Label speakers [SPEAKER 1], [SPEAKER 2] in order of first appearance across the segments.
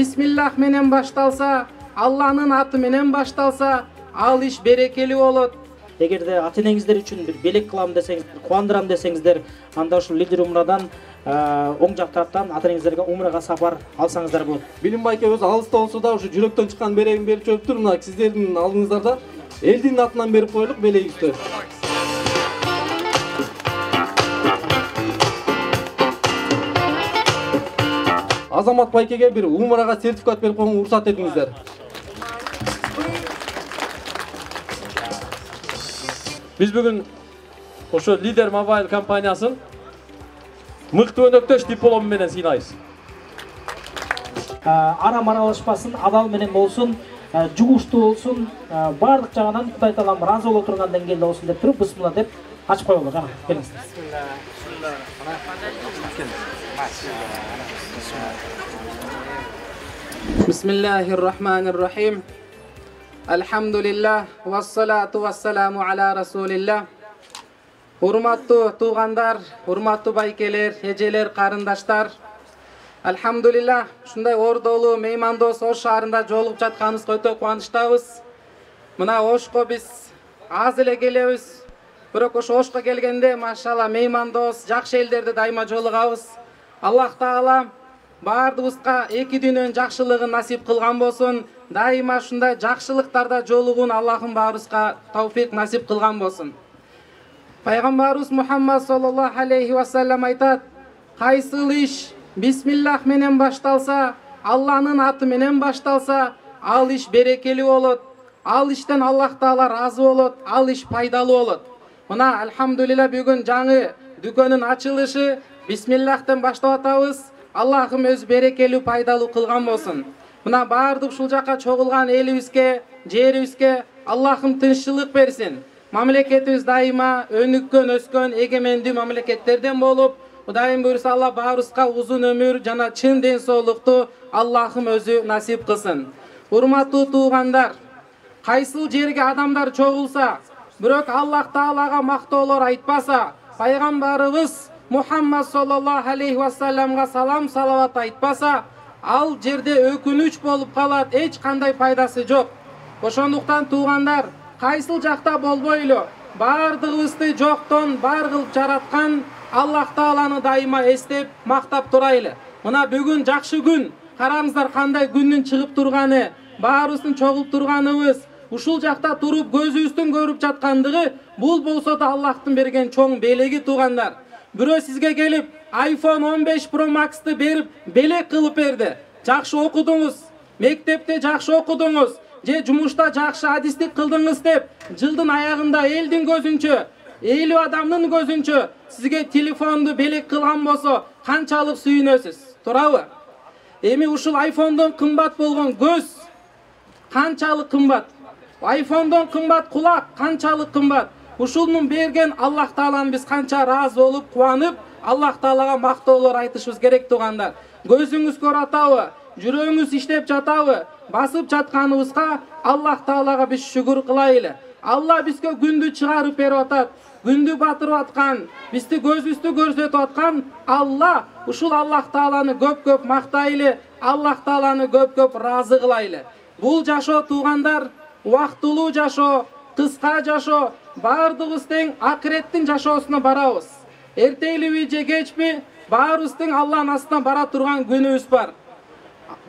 [SPEAKER 1] бисмиллах менен башталса, Алланын аты менен башталса, ал иш берекелүү болот.
[SPEAKER 2] Эгерде ата-энеңиздер үчүн бир белек кылам десеңиздер, кубандырам десеңиздер, анда ушул лидер умрадан оң жак тараптан ата-энеңиздерге умрага сапар алсаңыздар болот.
[SPEAKER 3] Билим байке өзү алыста болсо да ушу жүрөктөн чыккан берегин берип жүрүптүр. Мына сиздердин алдыңыздарда элдин атынан берип коелук белегибизди. Азамат байкеге бир умрага сертификат берип коюңузга уруксат этиңиздер.
[SPEAKER 4] Biz bugün ошо Лидер Mobile компаниясын мыкты өнөктөш диплому менен сыйлайбыз.
[SPEAKER 2] Арам аралашпасын, адал менен болсун, жугуштуу болсун, баардык жагынан Кудай Таалам ыраазы боло турган деңгээлде болсун деп туруп, бисмилла деп ачып коелук. Жана келиңиздер.
[SPEAKER 1] Бисмиллахир-рахманир-рахим. Алхамдулиллах, вассалату вассаламу аля расулилlah. Урматтуу туугандар, урматтуу байкелер, эжелер, карындаштар. Алхамдулиллах, ушундай ордолуу меймандос Ош шаарында жолугуп жатканыбызга өтө кубанычтабыз. Мына Ошко биз аз эле келебиз. Бирок ошо Ошко келгенде, машалла, меймандос, жакшы элдерди дайыма жолугабыз. Аллах Таала баардыгыбызга эки дүйнөнүн жакшылыгын насип кылган болсун. Дайыма ушундай жакшылыктарда жолугун Аллахым баарыбызга тауфик насип кылган болсун. Пайгамбарыбыз Мухаммад саллаллаху алейхи ва саллям айтат: кайсыл иш бисмиллах менен башталса, Алланын аты менен башталса, ал иш берекелүү болот. Ал иштен Аллах Таала разы болот, ал иш пайдалуу болот. Мына алхамдулилла бүгүн жаңы дүкөнүн ачылышы бисмиллахтан баштап атабыз. Аллахым өз берекелүү пайдалуу кылган болсун. Мына баардык ушул жака чогулган элибизге, жерибизге Аллахым тынччылык берсин. Мамлекетибиз дайыма өнүккөн, өскөн, эгемендүү мамлекеттерден болуп, Кудайым буйруса Алла баарыбызга узун өмүр жана чын ден соолукту Аллахым өзү насип кылсын. Урматтуу туугандар, кайсыл жерге адамдар чогулса, бирок Аллах Таалага мактоолор айтпаса, пайгамбарыбыз Мухаммад саллаллаху алейхи ва салламга салам салават айтпаса, ал жерде өкүнүч болуп калат, эч кандай пайдасы жок. Ошондуктан туугандар, кайсыл жакта болбойлу, баардыгыбызды жоктон бар кылып жараткан Аллах Тааланы дайыма эстеп, мактап турайлы. Мына бүгүн жакшы күн. Караңыздар кандай күндүн чыгып турганы, баарыбыздын чогулуп турганыбыз, ушул жакта туруп көзүбүздүн көрүп жаткандыгы, бул болсо да Аллахтын берген чоң белеги туугандар. Бирөө сизге келип iPhone 15 Pro Max'ты берип, белек кылып берди. Жакшы окудуңуз, мектепте жакшы окудуңуз, же жумушта жакшы адистик кылдыңыз деп, жылдын аягында элдин көзүнчө, 50 адамдын көзүнчө сизге телефонду белек кылган болсо, канчалык сүйүнөсүз? Туурабы? Эми ушул iPhone'дон кымбат болгон көз канчалык кымбат? iPhone'дон кымбат кулак канчалык кымбат? Ушунун берген Аллах Тааланы биз канча разы болуп, кубанып, Аллах Таалага мактоолор айтышыбыз керек туугандар. Көзүңүз көрүп атабы? Жүрөгүңүз иштеп жатабы? Басып жатканыбызга Аллах Таалага биз шүгүр кылайлы. Алла бизге күндү чыгарып берип атат, күндү батырып аткан, бизди көзүбүздү көрсөтүп аткан Алла, ушул Аллах Тааланы көп-көп мактайлы, Аллах Тааланы көп-көп разы кылайлы. Бул жашоо туугандар, убактылуу жашоо, кыска жашоо, баардыгыбыз тең акыреттин жашоосуна барабыз. Эртелиби же кечпи, баарыбыз тең Алланын астына бара турган күнүбүз бар.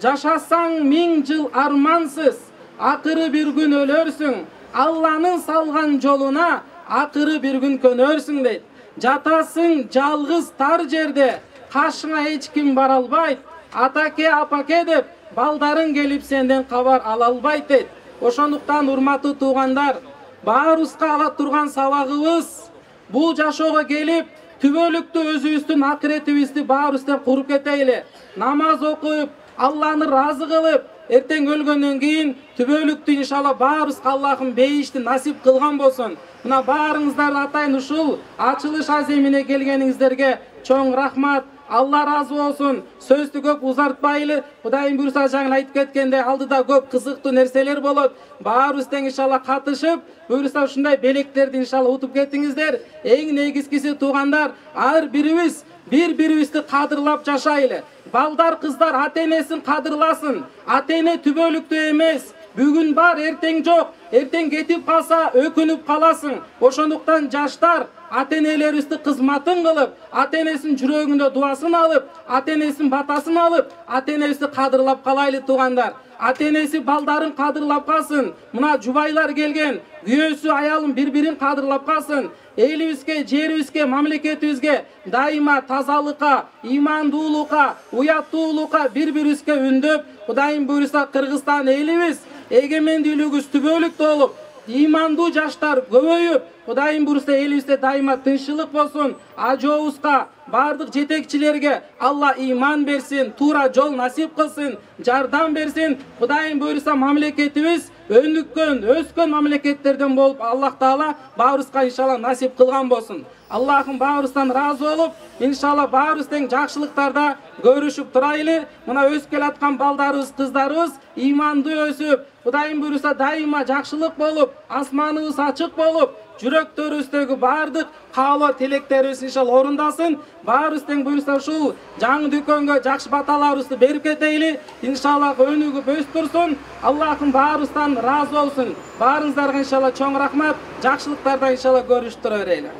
[SPEAKER 1] Жашасаң 1000 жыл армансыз, акыры бир күн өлөрсүң. Алланын салган жолуна акыры бир күн көнөрсүң дейт. Жатасың жалгыз тар жерде, кашыңа эч ким бара албайт. Атаке, апаке деп, балдарың келип сенден кабар ала албайт дейт. Ошондуктан урматтуу туугандар, баарыбызга ала турган сабагыбыз бул жашоого келип, түбөлүктүү өзүбүздүн акыретибизди баарыбыздан куруп кетейли. Намаз окуп, Алланы разы кылып, эртең өлгөндөн кийин түбөлүктүү иншалла баарыбызга Аллахым бейишти насип кылган болсун. Мына баарыңыздарды атайын ушул ачылыш аземине келгениңиздерге чоң рахмат. Алла разы болсун. Сөздү көп узартпайлы. Кудайым буйруса жаңы айтып кеткенде алдыда көп кызыктуу нерселер болот. Баарыбыз тең иншалла катышып, буйруса ушундай белектерди иншалла утуп кетиңиздер. Эң негизгиси туугандар, ар бирибиз бири-бирибизди кадырлап жашайлы. балдар кыздар ата энесин кадырласын. Ата эне түбөлүктүү эмес. Бүгүн бар, эртең жок. Эртең кетип калса өкүнүп каласың. Ошондуктан жаштар ата энелерибизди кызматын кылып, ата энесинин жүрөгүндө дуасын алып, ата энесинин батасын алып, ата энебизди кадырлап калайлы туугандар. Ата энеси балдарын кадырлап калсын. Мына жубайлар келген, күйөөсү аялын бири-бирин кадырлап калсын. Элибизге, жерибизге, мамлекетибизге дайыма тазалыкка, имандуулукка, уяттуулукка бири-бирибизге үндөп, Кудайым буйруса Кыргызстан элибиз эгемендүүлүгүбүз түбөлүктүү болуп, имандуу жаштар көбөйүп, Кудайым буйруса элибизде дайыма тынччылык болсун. Ажообузга, бардык жетекчилерге Алла иман берсин, туура жол насип кылсын, жардам берсин. Кудайым буйруса мамлекетибиз өндүккөн, өскөн мамлекеттерден болуп, Аллах Таала баарыбызга иншалла насип кылган болсун. Аллахым баарыбыздан разы болуп, иншалла баарыбыз тең жакшылыктарда көрүшүп турайлы. Мына өсүп келаткан балдарыбыз, кыздарыбыз имандуу өсүп, Кудайым буйруса дайыма жакшылык болуп, асманыбыз ачык болуп, жүрөктөрүбүздөгү бардык каалоо тилектерибиз иншалла орундасын. Баарыбыз тең буйруса ушул жаңы дүкөнгө жакшы баталарыбызды берип кетейли. Иншалла өнүгүп өстүрсүн. Аллахым баарыбыздан разы болсун. Баарыңыздарга иншалла чоң рахмат. Жакшылыктарда иншалла көрүшүп тура берели.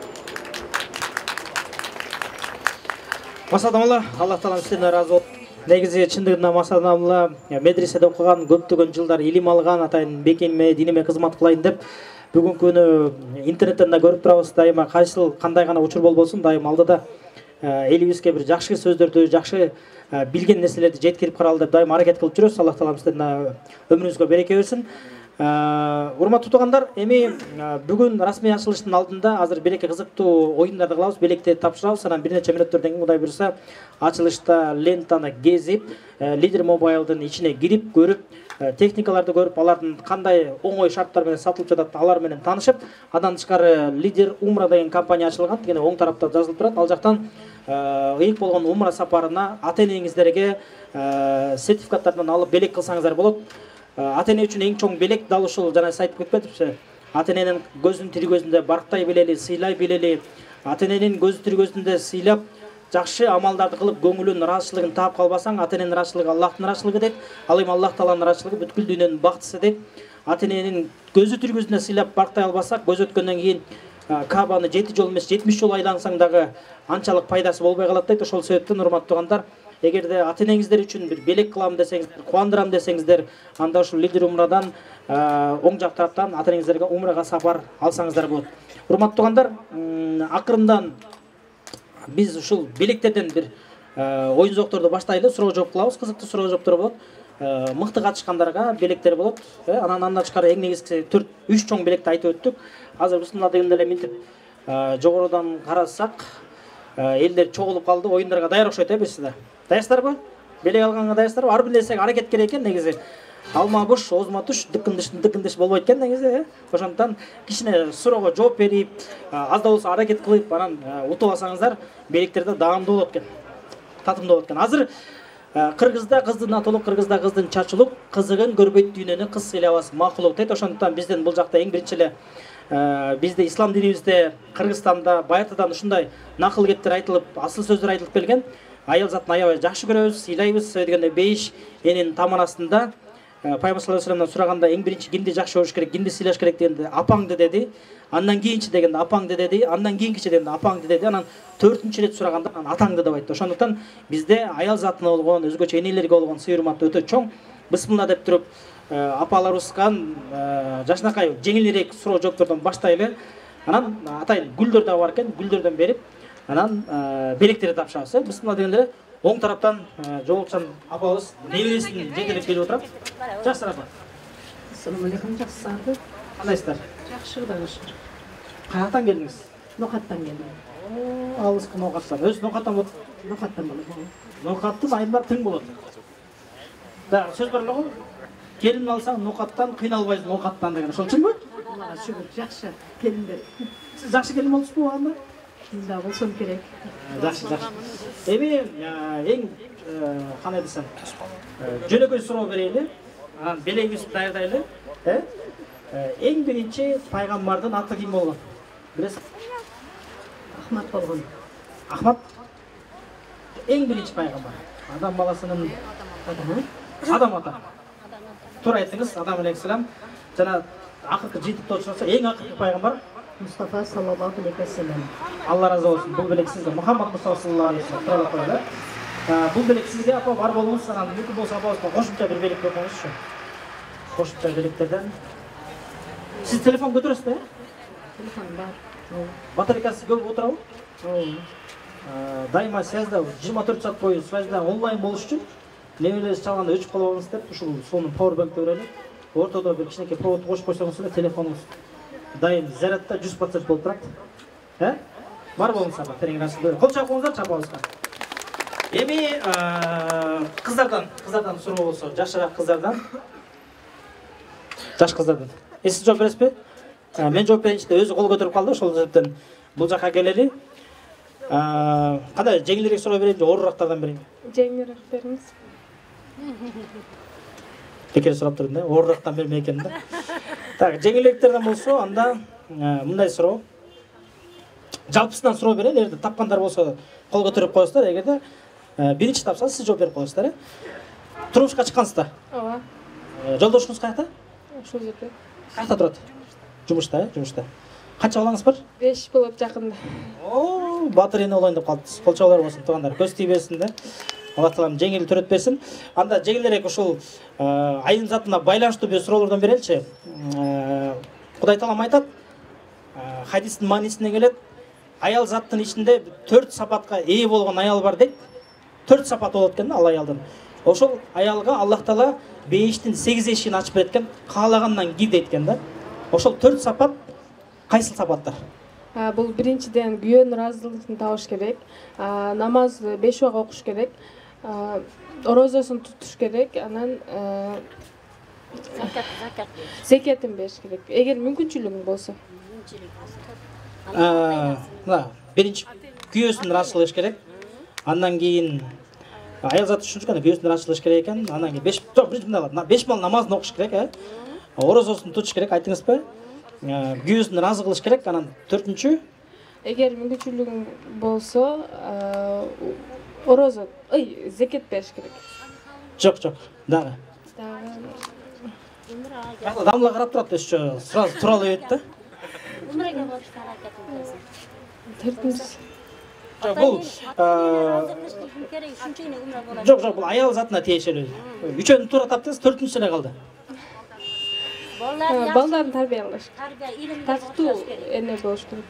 [SPEAKER 2] Масадамла, Аллах Таалам сизден разы болсун. Негизи чындыгында масадамла медреседе окуган, көптөгөн жылдар илим алган, атайын бекениме, диниме кызмат кылайын деп бүгүнкү күнү интернеттен да көрүп турабыз. Дайыма кайсыл кандай гана учур болбосун, дайыма алдыда элибизге бир жакшы сөздөрдү, жакшы билген нерселерди жеткирип каралы деп дайыма аракет кылып жүрөбүз. Аллах Таалам сиздердин өмүрүңүзгө береке берсин. Урматтуу туугандар, эми бүгүн расмий ачылыштын алдында азыр бир-эки кызыктуу оюндарды кылабыз, белекти тапшырабыз. Анан бир нече мүнөттөрдөн кийин Кудай буйруса ачылышта лентаны кезип, Лидер Мобайлдын ичине кирип көрүп, техникаларды көрүп, алардын кандай оңой шарттар менен сатылып жатат, алар менен таанышып, андан тышкары Лидер Умра деген компания ачылган, тигине оң тарапта жазылып турат. Ал жактан ыйык болгон умра сапарына ата энеңиздерге сертификаттардан алып белек кылсаңыздар болот. Ата эне үчүн эң чоң белек дал ушул, жана сиз айтып кетпедипсизби? Ата эненин көзүн тиргөзүндө барктай билели, сыйлай билели. Ата эненин көзү тиргөзүндө сыйлап, жакшы амалдарды кылып, көңүлүнүн ыраазычылыгын таап калбасаң, ата эненин ыраазычылыгы Аллахтын ыраазычылыгы дейт. Ал эми Аллах Тааланын ыраазычылыгы бүткүл дүйнөнүн бактысы дейт. Ата эненин көзү тиргөзүндө сыйлап барктай албасак, көз өткөндөн кийин Кабаны 7 жол эмес 70 жол айлансаң дагы анчалык пайдасы болбой калат дейт. Ошол себептен урматтуу туугандар, эгерде ата энеңиздер үчүн бир белек кылам десеңиздер, кубандырам десеңиздер, анда ушул Лидер Умрадан оң жак тараптан ата энеңиздерге умрага сапар алсаңыздар болот. Урматтуу туугандар, акырындан биз ушул белектерден бир оюн зоокторду баштайлы, суроо жооп кылабыз, кызыктуу суроо жооптор болот. Мыкты катышкандарга белектер болот. Андан тышкары эң негизгиси 3 чоң белекти айтып өттүк. Азыр бисмилла дегенде эле минтип жогорудан карасак, элдер чогулуп калды, оюндарга даяр окшойт, билесиздер. Даясыздарбы? Белек алганга даясыздарбы? Ар бир нерсеге аракет керек экен негизи. Алма буш, озма туш, дыкындыш болбойт экен негизи. Ошондуктан кичине суроого жооп берип, аз да болсо аракет кылып, анан утуп алсаңыздар, белектерде даамдуу болот экен. Татымдуу болот экен. Азыр кыргызда кыздын атылык, кыргызда кыздын чачылык, кызыгын көрбөйт дүйнөнү кыз сыйлабас макулук дейт. Ошондуктан бизден бул жакта эң биринчи эле бизде ислам динибизде, Кыргызстанда баятадан ушундай накыл кеттер айтылып, асыл сөздөр айтылып келген. Аял затын аябай жакшы көрөбүз, сыйлайбыз дегенде бейиш энин тамыр астында Пайгамбар саллаллаху алейхи вассаламдан сураганда эң биринчи кимди жакшы көрүш керек, кимди сыйлаш керек дегенде апаңды деди. Андан кийинчи дегенде апаңды деди, андан кийинкичи дегенде апаңды деди. Анан 4-чү рет сураганда атаңды деп айтты. Ошондуктан бизде аял затына болгон, өзгөчө энелерге болгон сый урмат өтө чоң. Бисмилла деп туруп, апаларыбыздан жашынакай жеңилирээк суроо жооптордон баштайлы. Анан атайын гүлдөр да бар экен, гүлдөрдөн берип, анан белектерди тапшырабыз. Бисмилла дегенде оң тараптан жоолукчан апабыз небересин жетелеп келип отурат. Жакшы апа.
[SPEAKER 5] Ассаламу алейкум, жакшысыздарбы?
[SPEAKER 2] Кандайсыздар?
[SPEAKER 5] Жакшы Кудайга.
[SPEAKER 2] Каяктан келдиңиз?
[SPEAKER 5] Нокаттан келдим.
[SPEAKER 2] Алыскы ноокаттан. Өзү ноокаттан болот.
[SPEAKER 5] Нокаттан болот.
[SPEAKER 2] Ноокаттын айымдар тың болот. Да, сөз бар эле. Келин алсаң ноокаттан, кыйналбайсың ноокаттан деген. Ошол чынбы?
[SPEAKER 5] Аллага шүгүр, жакшы келиндер.
[SPEAKER 2] Сиз жакшы келин болдуңузбу анда?
[SPEAKER 5] Да, болсом керек.
[SPEAKER 2] Жакшы, жакшы. Эми эң кандай десем, жөнөкөй суроо берели. Анан белегибизди даярдайлы. Эң биринчи пайгамбардын аты ким болгон? Билесиз?
[SPEAKER 5] Ахмат болгон.
[SPEAKER 2] Ахмат. Эң биринчи пайгамбар. Адам баласынын Адам ата. Туура айттыңыз, Адам алейхиссалам. Жана акыркы жетип толчуса эң акыркы пайгамбар
[SPEAKER 5] Mustafa sallallahu aleyhi ve sellem.
[SPEAKER 2] Алла разы болсын. Бул белек сизге Мухаммад Мустафа саллаллаху алейхи ва саллям туралы коёду. Бул белек сизге апа бар болуңуз, анан мүмкүн болсо апабызга кошумча бир белек берсеңизчи. Кошумча белектерден. Сиз телефон көтөрөсүз да?
[SPEAKER 5] Telefon var.
[SPEAKER 2] Батарейкасы көп отурабы? Дайыма связьда 24 саат бою связьда онлайн болуш үчүн немелерди чалганда өчүп калбагыңыз деп ушул сонун powerbankты берели. Ортодо бир кичинекей провод кошуп койсоңуз эле телефонуңуз дайым зарядта 100% болуп турат. Бар болуңуз апа, тренингасында. Кол чапыңыздар чапабызга. Эми кыздардан суроо болсо, жашыраак кыздардан. Жаш кыздардан. Сиз жооп бересизби? Мен жооп берейинчи деп өзү кол көтөрүп калды, ошол себептен бул жака келели. Кандай жеңилирээк суроо берейин же оорураактардан берейин?
[SPEAKER 6] Жеңилирээк бериңиз.
[SPEAKER 2] Бекер сурап турдум да, оорураактан берме экен да. Так, жеңилирээктерден болсо, анда мындай суроо. Жалпысынан суроо берели, эгерде тапкандар болсо кол көтөрүп коесуздар, эгерде биринчи тапсаңыз сиз жооп берип коесуздар. Турмушка чыккансыздар?
[SPEAKER 6] Ооба.
[SPEAKER 2] Жолдошуңуз каякта?
[SPEAKER 6] Ушул жерде.
[SPEAKER 2] Каякта турат? Жумушта, жумушта. Канча балаңыз бар?
[SPEAKER 6] 5 болуп жакында.
[SPEAKER 2] О, батыр эне болоюн деп калыптыр. Колчолор болсун туугандар, көз тие берсин да. Алла таалам жеңил төрөт берсин. Анда жеңилирээк ушул айым затына байланыштуу бир суроолордон береличи. Кудай таалам айтат, хадистин маанисине келет, аял заттын ичинде 4 сапатка ээ болгон аял бар дейт. 4 сапат болот экен да ал аялдын. Ошол аялга Аллах таала бейиштин 8 эшигин ачып берет экен, каалагандан кир дейт экен да. Ошол 4 сапат кайсыл сапаттар?
[SPEAKER 6] Бул биринчиден күйөөнүн ыраазылыгын табыш керек. Намаз 5 убак окуш керек. Орозосун тутуш керек. Анан закатын бериш керек. Эгер мүмкүнчүлүгүң болсо.
[SPEAKER 2] Мына биринчи күйөөсүн ыраазылыгы керек. Андан кийин аял заты үчүн гана күйөөсүн ыраазылыгы керек экен. Андан кийин 5 мал намазын окуш керек, Орозосун тутуш керек, айтыңызбы? Күйөөсүн ыраазы кылыш керек. Анан 4-чү,
[SPEAKER 6] эгер мүмкүнчүлүгүң болсо, орозо, закет бериш керек.
[SPEAKER 2] Жок, дагы. Адамлар карап турат, сразу тура эле да.
[SPEAKER 7] Умрага барышка аракет кыласың.
[SPEAKER 6] 4-чү.
[SPEAKER 2] Бул жок, бул аял затына тиешелүү. 3-өн туура таптыңыз, 4-чүсүнө калды.
[SPEAKER 6] Балдарын тарбиялаш. Тартуу эне болуш керек.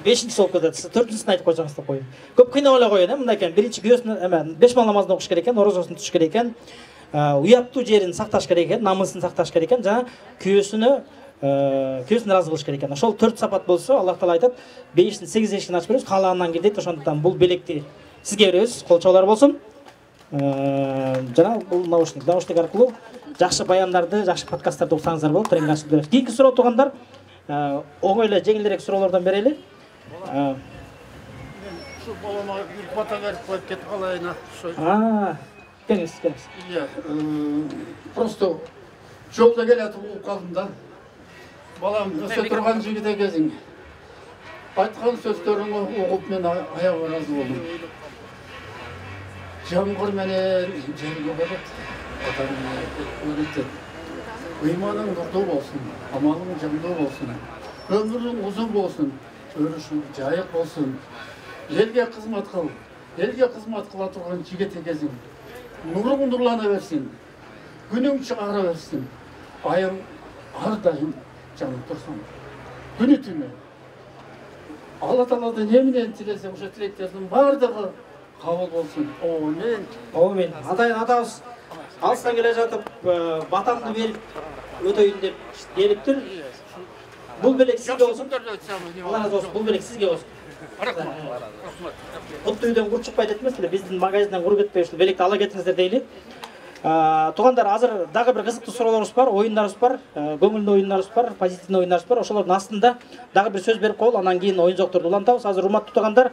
[SPEAKER 2] 5-чи болуп кетет. 4-чүсүн айтып койсоңуз деп коюйм. Көп кыйнап эле коюн, мындай экен. Биринчи күйөөсүн 5 мал намазын окуш керек экен, орозосун тутуш керек экен. Уяттуу жерин сакташ керек экен, намысын сакташ керек экен, жана күйөөсүн ыраазы кылыш керек экен. Ошол 4 сапат болсо, Аллах таала айтат, бейиштин 8 эшигин ачып беребиз, каалагандан кир дейт. Ошондуктан бул белекти сизге беребиз, колчолор болсун. Жана бул наушник аркылуу жакшы баяндарды, жакшы подкасттарды уктсаңыздар болот, тренинг ачып беребиз. Кийинки суроо туугандар, оңой эле жеңилирээк суроолордон берели.
[SPEAKER 8] Şu balama bir bata verip koyup ketip kalayına.
[SPEAKER 2] Келиңиз.
[SPEAKER 8] Iya, просто жолда келатып угуп калдым да. Балам өсө турган жигите кезиң. Айткан сөздөрүңү угуп мен аягыма ыраазы болдум. Жамгыр менен жерге берет. Ыйманың нурдуу болсун, амалың жамдуу болсун, өмүрүң узун болсун, өрүшүң жайык болсун. Элге кызмат кыл, элге кызмат кыла турган жигит экенсиң. Нуруң нурлана берсин, күнүң чыгара берсин. Айың ар дайым жанып турсун. Күнү түнү. Алла Тааладан эмнени тилесең, ошо тилектердин бардыгы кабыл болсун.
[SPEAKER 2] Омин. Атайын атабыз алыстан келе жатып, батамды берип өтөйүн деп келиптир. Бул белек сизге болсун. Алла разы болсун. Бул белек сизге болсун. Кутты үйдөн кур чыкпайт этмесиңер, биздин магазинден кур кетпей ушул белекти ала кетиңиздер дейли. Туугандар, азыр дагы бир кызыктуу суроолорубуз бар, оюндарыбыз бар, көңүлдүү оюндарыбыз бар, позитивдүү оюндарыбыз бар. Ошолордун астында дагы бир сөз берип коелу, анан кийин оюн жоктурду улантабыз. Азыр урматтуу туугандар,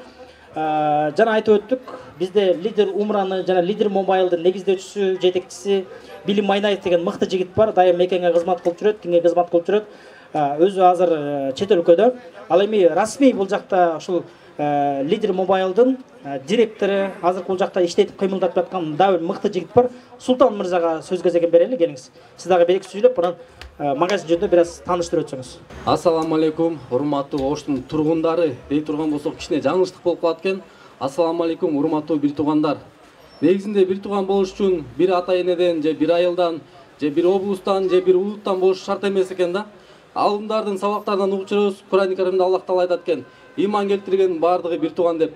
[SPEAKER 2] жана айтып өттүк, бизде лидер Умраны жана лидер Мобайлдын негиздөөчүсү, жетекчиси Билим Майнаев деген мыкты жигит бар. Дайым мекенге кызмат кылып жүрөт, кимге кызмат кылып жүрөт. Өзү азыр чет өлкөдө. Ал эми расмий бул жакта ушул Лидер Мобайлдын директору, азыркы бул жакта иштетип кыймылдап жаткан дагы бир мыкты жигит бар. Султан мырзага сөз кезегин берели, келиңиз. Сиз дагы бир эки сүйлөп, анан магазин жөнүндө бир аз тааныштырып өтсөңүз.
[SPEAKER 3] Ассаламу алейкум, урматтуу Оштун тургундары, дей турган болсок кичине жаңылыштык болуп калат экен. Ассаламу алейкум, урматтуу бир туугандар. Негизинде бир тууган болуш үчүн бир ата-энеден же бир айылдан же бир облустан же бир улуттан болуш шарт эмес экен да. Алымдардын сабактарынан угуп жүрөбүз. Кур'ан-ы Каримде Аллах Таала айтат экен: "Иман келтирген бардыгы бир тууган" деп.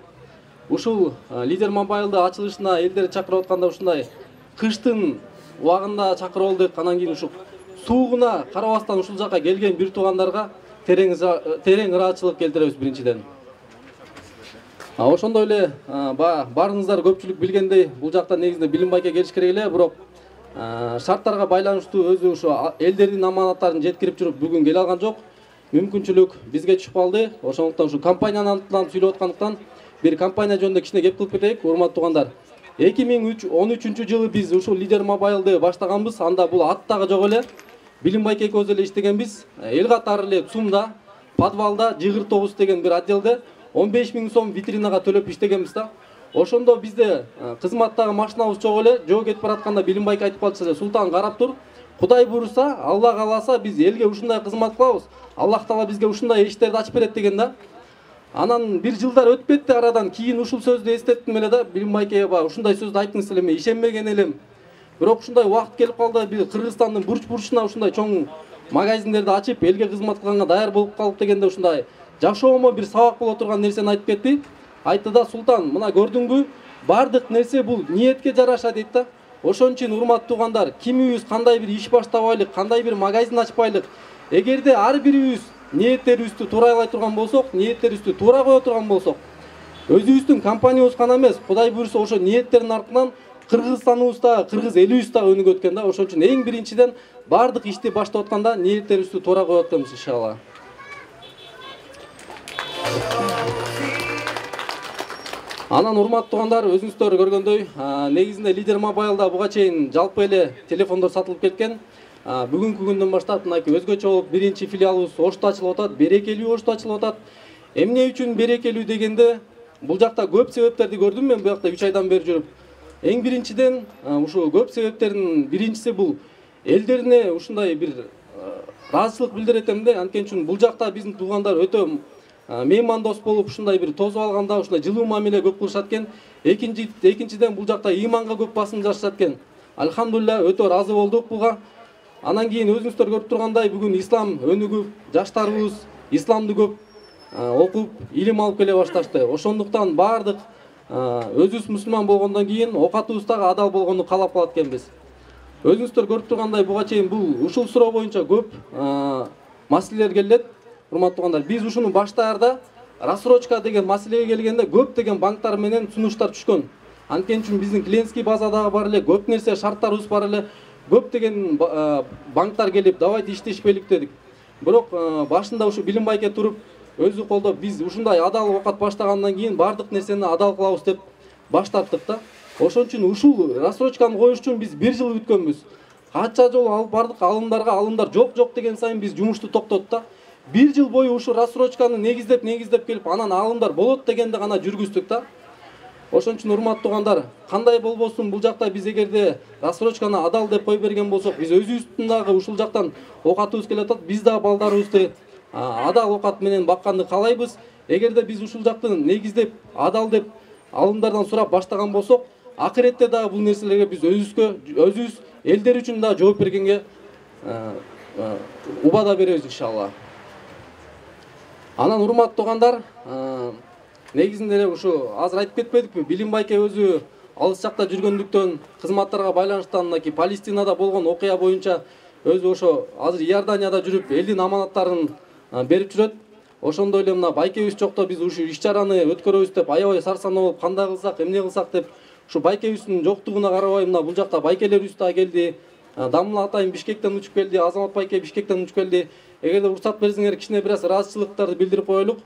[SPEAKER 3] Ушул Лидер Мобайлды ачылышына элдерди чакырып атканда ушундай кыштын убагында чакырып алдык. Анан кийин ушул суугуна карабастан ушул жака келген бир туугандарга терең ыраачылык келтиребиз биринчиден. Ошондой эле барыңыздар көпчүлүк билгендей, бул жакта негизинде билим байке келиш керек эле, бирок шарттарга байланыштуу өзү ушу элдердин аманаттарын жеткирип жүрүп бүгүн келе алган жок. Мүмкүнчүлүк бизге түшүп калды. Ошондуктан ушу компаниянын атынан сүйлөп аткандыктан бир компания жөнүндө кичине кеп кылып кетейик, урматтуу туугандар. 2013-жылы биз ушул Лидер Мобайлды баштаганбыз. Анда бул аттагы жок эле. Билим байке экөөбүз эле иштегенбиз. Эл катары эле ЦУМда, подвалда, жыгыр тогуз деген бир отделде 15 000 сом витринага төлөп иштегенбиз да. Ошондо бизде кызматтагы машинабыз жок эле. Жөө кетип баратканда билим байке айтып калчу: "Султан, карап тур. Кудай буйруса, Алла кааласа биз элге ушундай кызмат кылабыз. Аллах Таала бизге ушундай эшиктерди ачып берет" деген да. Анан бир жылдар өтүп кетти арадан. Кийин ушул сөздү эстеттим эле да. Билим байке ушундай сөздү айттыңыз эле, мен ишенбеген элем. Бирок ушундай убакыт келип калды. Бир Кыргызстандын бурч-бурчуна ушундай чоң магазиндерди ачып, элге кызмат кылганга даяр болуп калып дегенде ушундай жашоомо бир сабак боло турган нерсени айтып кетти. Айтты да: "Султан, мына көрдүңбү? Бардык нерсе бул ниетке жараша" дейт да. Ошон үчүн урматтуу туугандар, кимибиз кандай бир иш баштабайлык, кандай бир магазин ачпайлык, эгерде ар бирибиз ниеттерибизди туурайлай турган болсок, ниеттерибизди туура кое турган болсок, өзүбүздүн компаниябыз гана эмес, Кудай буйруса ошо ниеттердин артынан Кыргызстаныбызда, кыргыз элибиз да өнүгөт экен да. Ошон үчүн эң биринчиден бардык ишти баштап атканда ниеттерибизди туура коет экенбиз иншалла. Анан урматтуу туугандар, өзүңүздөр көргөндөй, негизинде Лидер Мобайлда буга чейин жалпы эле телефондор сатылып кеткен. Бүгүнкү күндөн баштап мынакей өзгөчө болуп биринчи филиалыбыз Ошто ачылып атат, берекелүү Ошто ачылып атат. Эмне үчүн берекелүү дегенде, бул жакта көп себептерди көрдүм мен бу жакта 3 айдан бери жүрүп. Эң биринчиден, ушул көп себептердин биринчиси бул элдерине ушундай бир ыраазычылык билдирет эмде. Анткени үчүн бул жакта биздин туугандар өтө меймандос болуп, ушундай бир тосуп алганда ушундай жылуу мамиле көп кылышат экен. Экинчиден бул жакта иманга көп басым жасашат экен. Алхамдулилла, өтө ыраазы болдук буга. Анан кийин өзүңүздөр көрүп тургандай, бүгүн ислам өнүгүп, жаштарыбыз исламды көп окуп, илим алып келе башташты. Ошондуктан бардык өзүбүз мусулман болгондон кийин окатыбыз дагы адал болгонду каалап калат экенбиз. Өзүңүздөр көрүп тургандай, буга чейин бул ушул суроо боюнча көп маселелер келет. Урматтуу туугандар, биз ушуну баштаарда рассрочка деген маселеге келгенде көп деген банктар менен сунуштар түшкөн. Анткени үчүн биздин клиентский базадагы бар эле, көп нерсе шарттарыбыз бар эле. Көп деген банктар келип, давайте иштешпейлик дедик. Бирок башында ушу билим байке туруп, өзү колдоп, биз ушундай адал окат баштагандан кийин бардык нерсени адал кылабыз деп баш тарттык да. Ошон үчүн ушул рассрочканы коюш үчүн биз 1 жыл күткөнбүз. Канча жолу алып бардык, алымдар жок деген сайын биз жумушту токтоттук да. 1 жыл бою ушу рассрочканы негиздеп келип, анан алымдар болот дегенде гана жүргүздүк да. Ошон үчүн урматтуу туугандар, кандай болбосун бул жакта биз эгерде рассрочканы адал деп кой берген болсок, биз өзүбүздүн дагы ушул жактан окатыбыз келип атат. Биз дагы балдарыбызды адал окат менен бакканды каалайбыз. Эгерде биз ушул жакты негиздеп, адал деп алымдардан сурап баштаган болсок, акыретте дагы бул нерселерге биз өзүбүз элдер үчүн дагы жооп бергенге убада беребиз иншалла. Анан урматтуу туугандар, негизинде эле ушу азыр айтып кетпедикпи, билим байке өзү алыс жакта жүргөндүктөн кызматтарга байланыштан мынакей Палестинада болгон окуя боюнча өзү ошо азыр Иорданияда жүрүп элдин аманаттарын берип жүрөт. Ошондой эле мына байкебиз жокто биз ушу иш-чараны өткөрөбүз деп аябай сарсанаа болуп, кандай кылсак, эмне кылсак деп ушу байкебиздин жоктугуна карабай мына бул жакта байкелерибиз да келди. Дамла атайын Бишкектен учуп келди, Азамат байке Бишкектен учуп келди. Эгерде уруксат берсеңер, кичине бир аз ыраазычылыктарды билдирип коелук.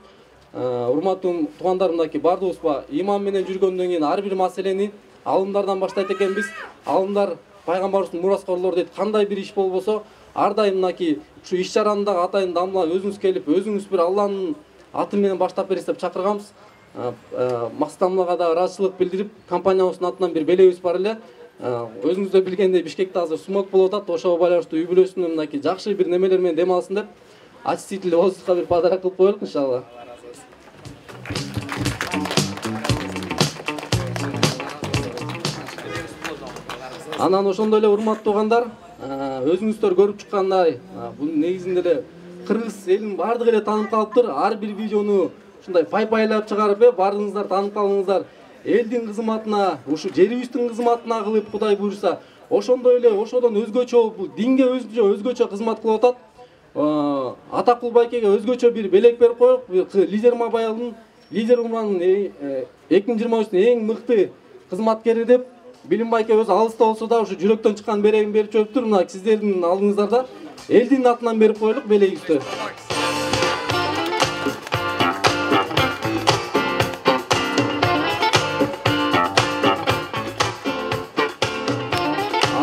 [SPEAKER 3] Урматтуу туугандар, мынакей бардыгыбыз иман менен жүргөндөн кийин ар бир маселени алымдардан баштайт экенбиз. Алымдар пайгамбарыбыздын мураскорлору дейт, кандай бир иш болбосо, ар дайым мынакей ушу иш-чараны дагы атайын Дамла өзүңүз келип, өзүңүз бир Алланын аты менен баштап бериңиз деп чакырганбыз. максаттанууларга да ыраазычылык билдирип, компаниябыздын атынан бир белегибиз бар эле. Өзүңүз да билгендей, Бишкекте азыр сумок болуп атат. Ошого байланыштуу үй бүлөсүнө мынакей жакшы бир немелер менен дем алсын деп, очиститель воздухка бир подарок кылып коелук иншалла. Анан ошондой эле урматтуу туугандар, өзүңүздөр көрүп чыккандай, бул негизинде эле кыргыз элинин бардыгы эле таанып калыптыр. Ар бир видеону ушундай пай-пайлап чыгарып, бардыгыңыздар таанып калыңыздар. Элдин кызматына, ушу жерибиздин кызматына кылып, Кудай буйруса, ошондой эле ошодон өзгөчө, бул динге өзгөчө кызмат кылып атат. Атакул байкеге өзгөчө бир белек берип коюк. Лидер Мобайлдын, Лидер Умранын 2023-тун эң мыкты кызматкери деп Билим байке өзү алыста болсо да ушу жүрөктөн чыккан берегин берип чөптүр. Мына сиздердин алдыңыздарда элдин атынан берип коелук белегибизди.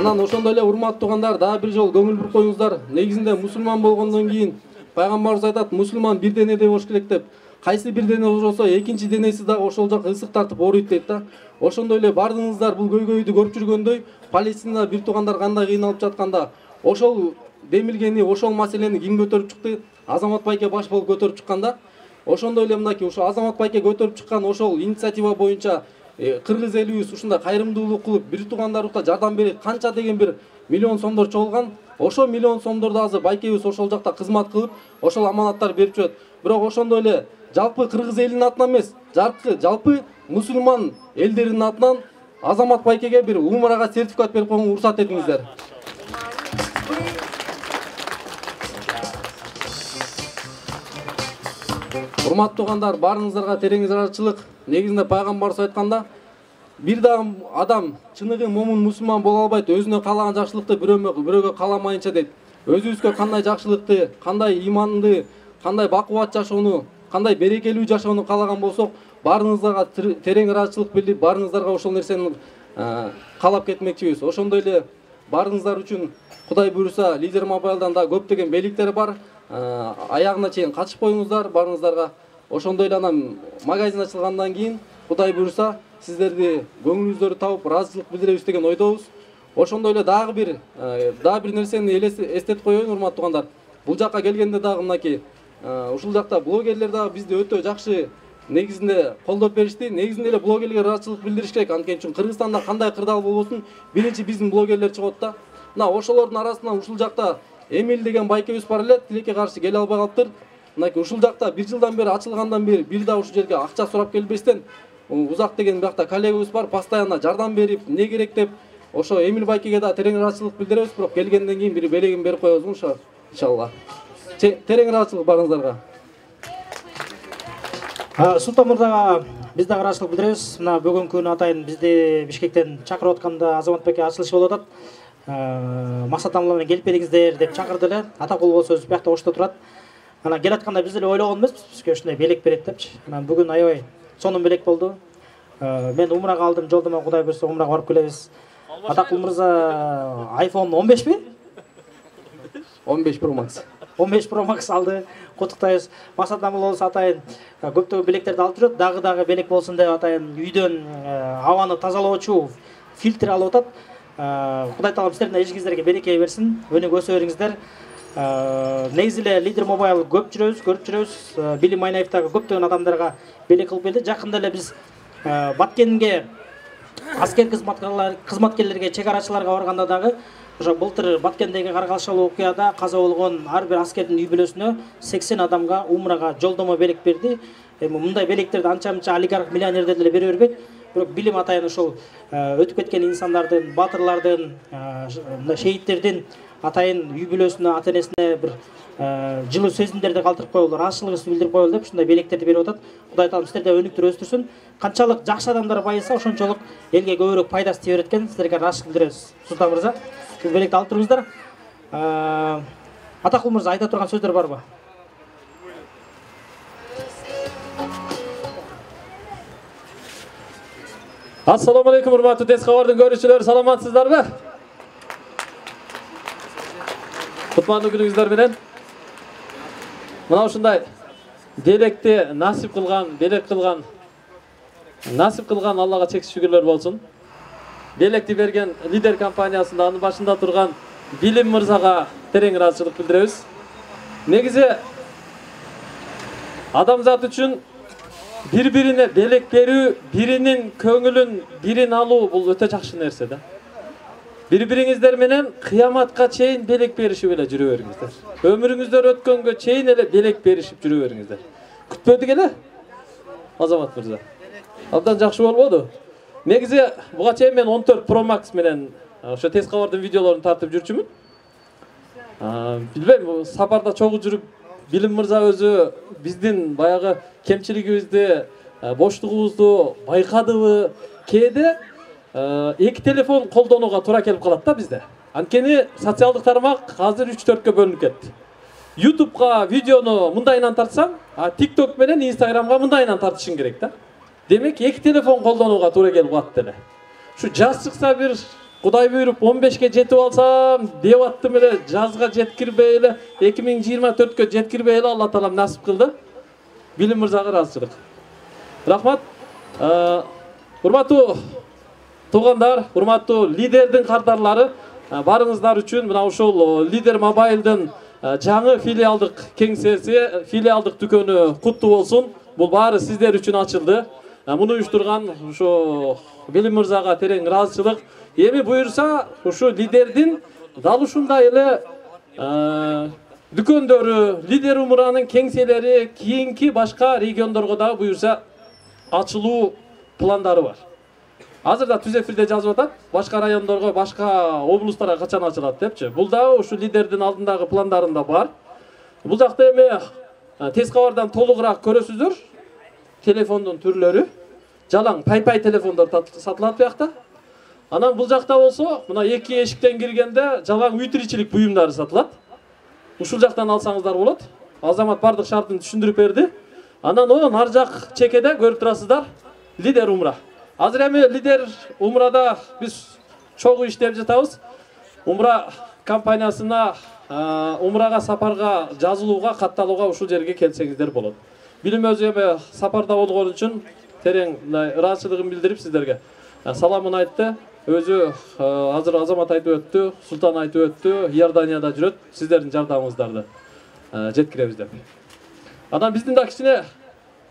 [SPEAKER 3] Анан ошондой эле урматтуу туугандар, дагы бир жолу көңүл буруп коюңуздар. Негизинде мусулман болгондон кийин пайгамбарыбыз айтат, мусулман бир денеде болуш керек деп. Кайсы бир дене болсо, экинчи денеси дагы ошол жака ысык тартып ооруйт дейт да. Ошондой эле бардыгыңыздар бул көйгөйдү көрүп жүргөндөй, Палестинада бир туугандар кандай кыйналып жатканда, ошол демилгени, ошол маселени ким көтөрүп чыкты? Азамат байке баш болуп көтөрүп чыкканда, ошондой эле мынакей ошо Азамат байке көтөрүп чыккан ошол инициатива боюнча кыргыз элибиз ушундай кайрымдуулук кылып, бир туугандарыбызга жардам берип, канча деген бир миллион сомдор чогулган. Ошол миллион сомдорду азыр байкебиз ошол жакта кызмат кылып, ошол аманаттар берип жүрөт. Бирок ошондой эле жалпы кыргыз элинин атынан эмес, жалпы мусулман элдеринин атынан Азамат байкеге бир умрага сертификат берип коюңузга уруксат этиңиздер. Урматтуу туугандар, баарыңыздарга терең ыраазычылык. Негизинде пайгамбарыбыз айтканда, бир дагы адам чыныгы момун мусулман боло албайт, өзүнө каалаган жакшылыкты бирөөгө кааламайынча дейт. Өзүбүзгө кандай жакшылыкты, кандай иманды, кандай бакубат жашоону, кандай берекелүү жашоону каалаган болсок, баарыңыздарга терең ыраазычылык билдирип, баарыңыздарга ошол нерсени каалап кетмекчибиз. Ошондой эле баарыңыздар үчүн Кудай буйруса, Лидер Мобайлдан да көптөгөн беликтер бар. Аягына чейин катышып коюңуздар баарыңыздарга. Ошондой эле анан магазин ачылгандан кийин Кудай буйруса, сиздерди көңүлүңүздөрдү табып ыраазычылык билдиребиз деген ойдобуз. Ошондой эле дагы бир нерсени эстетип коеюн, урматтуу туугандар. Бул жакка келгенде дагы мынакей ушул жакта блогерлер дагы бизди өтө жакшы негизинде колдоп беришти. Негизинде эле блогерлерге ыраазычылык билдириш керек. Анткени үчүн Кыргызстанда кандай кырдаал болбосун, биринчи биздин блогерлер чыгат да. Мына ошолордун арасынан ушул жакта Эмил деген байкебиз бар эле, тилекке каршы келе албай калыптыр. Мынакей ушул жакта бир жылдан бери ачылгандан бери бир да ушул жерге акча сурап келбестен, Узак деген биякта коллегабыз бар, постоянно жардам берип, эмне керек деп, ошо Эмил байкеге да терең ыраазычылык билдиребиз. Бирок келгенден кийин бир белегин берип коебуз иншалла. Терең ыраазычылык барыңыздарга.
[SPEAKER 2] Султан мырзага биз дагы ыраазычылык билдиребиз. Мына бүгүнкү күнү атайын бизди Бишкектен чакырып атканда Азамат байке ачылышы болуп атат. Максат амла менен келип бериңиздер деп чакырды эле. Атакул болсо өзү биякта ошто турат. Анан келе атканда биз эле ойлогон эмеспиз, бизге ушундай белек берет депчи. Анан бүгүн аябай сонун белек болду. Мен умрага алдым, жолдомо Кудай буйруса умрага барып келебиз. Атакул мырза iPhone 15
[SPEAKER 3] 15 Pro Max.
[SPEAKER 2] 15 Pro Max алды. Куттуктайбыз. Максат амла болсо атайын көптөгөн белектерди алып жүрөт. Дагы белек болсун деп атайын үйдөн абаны тазалоочу фильтр алып атат. Кудай таалам сиздердин ишиңиздерге береке берсин. Өнүгүп өсө бериңиздер. Негизи эле Лидер Mobile көп көрүп жүрөбүз. Билим Айнаевдагы көптөгөн адамдарга белек кылып келди. Жакында эле биз Баткенге аскер кызматкерлерге, чек-арачыларга барганда дагы ошо былтыр Баткендеги каргалшалуу окуяда каза болгон ар бир аскердин үй бүлөсүнө 80 адамга умрага жолдомо белек берди. Мындай белектерди анча-мынча олигарх, миллионерлер деле бере бербейт. Бирок билим атайын ошол өтүп кеткен инсандардын, батырлардын, шейиттердин атайын үй бүлөсүнө, ата-энесине бир жылуу сөзүндөрдү калтырып коелу, ыраазычылыгыбызды билдирип коелу деп ушундай белектерди берип атат. Кудай таалам сиздерди өнүктүрүп өстүрсүн. Канчалык жакшы адамдар байыса, ошончолук элге көбүрөөк пайдасы тие берет экен. Сиздерге ыраазычылык билдиребиз. Султан мырза, сиз белекти алып туруңуздар. Атакул мырза, айта турган сөздөр барбы?
[SPEAKER 4] Ассаламу алейкум, урматтуу Тез кабардын көрүүчүлөрү, саламатсыздарбы? Кутмандуу күнүңүздөр менен. Мына ушундай белекти насип кылган, белек кылган Насип кылган Аллага чексиз шүгүрлөр болсун. Белекти берген Лидер компаниясында анын башында турган Билим мырзага терең ыраазычылык билдиребиз. Негизи адамзат үчүн бири-бирине белек берүү, биринин көңүлүн бирин алуу бул өтө жакшы нерсе да. Бири-бириңиздер менен кыяматка чейин белек беришип эле жүрө бериңиздер. Өмүрүңүздөр өткөнгө чейин эле белек беришип жүрө бериңиздер. Күтпөдүк эле? Азамат мырза. Абдан жакшы болбоду? Негизи буга чейин мен 14 Pro Max менен ошо тез кабардын видеолорун тартып жүрчүмүн. Билбейм, сапарда чогуу жүрүп Билим мырза өзү биздин баягы кемчилигибизди, боштугубузду байкадыбы? Кээде эки телефон колдонууга туура келип калат да бизде. Анткени социалдык тармак азыр 3-4кө бөлүнүп кетти. YouTube'га видеону мындайынан тартсаң, TikTok менен Instagram'га мындайынан тартышың керек да. Демек, эки телефон колдонууга туура келип калат деле. Ушу жаз чыкса бир Кудай буйруп 15ке жетип алсам деп аттым эле, жазга жеткирбей эле 2024кө жеткирбей эле Алла таалам насип кылды. Билим мырзага ыраазычылык. Рахмат. Урматтуу туугандар, урматтуу Лидердин кардарлары, барыңыздар үчүн мына ушул Лидер Мобайлдын жаңы филиалдык кеңсеси, филиалдык дүкөнү куттуу болсун. Бул баары сиздер үчүн ачылды. Муну уюштурган ушу Билим мырзага терең ыраазычылык. Эми буюрса, ушу Лидердин дал ушундай эле дүкөндөрү, Лидер Умуранын кеңселери кийинки башка региондорго да буюрса ачылуу пландары бар. Азырда түз эфирде жазып атат, башка райондорго, башка облустарга качан ачылат депчи. Бул да ушу Лидердин алдындагы пландарында бар. Бул жакта эми тез кабардан толугураак көрөсүздөр. Телефондун түрлөрү, жалаң пай-пай телефондор сатылат буякта. Анан бул жакта болсо, мына эки эшиктен киргенде жалаң үй тиричилик буюмдары сатылат. Ушул жактан алсаңыздар болот. Азамат бардык шартын түшүндүрүп берди. Анан ар жак чекеде көрүп турасыздар Лидер Умра. Азыр эми Лидер Умрада биз чогуу иштеп жатабыз. Умра компаниясына Умрага сапарга жазылууга, катталууга ушул жерге келсеңиздер болот. Билим өзү эми сапарда болгон үчүн терең ыраазычылыгын билдирип сиздерге саламын айтты. Өзү азыр Азамат айтып өттү, Султан айтып өттү, Иорданияда жүрөт, сиздердин жардамыңыздарды жеткиребиз деп. Анан биздин да кичине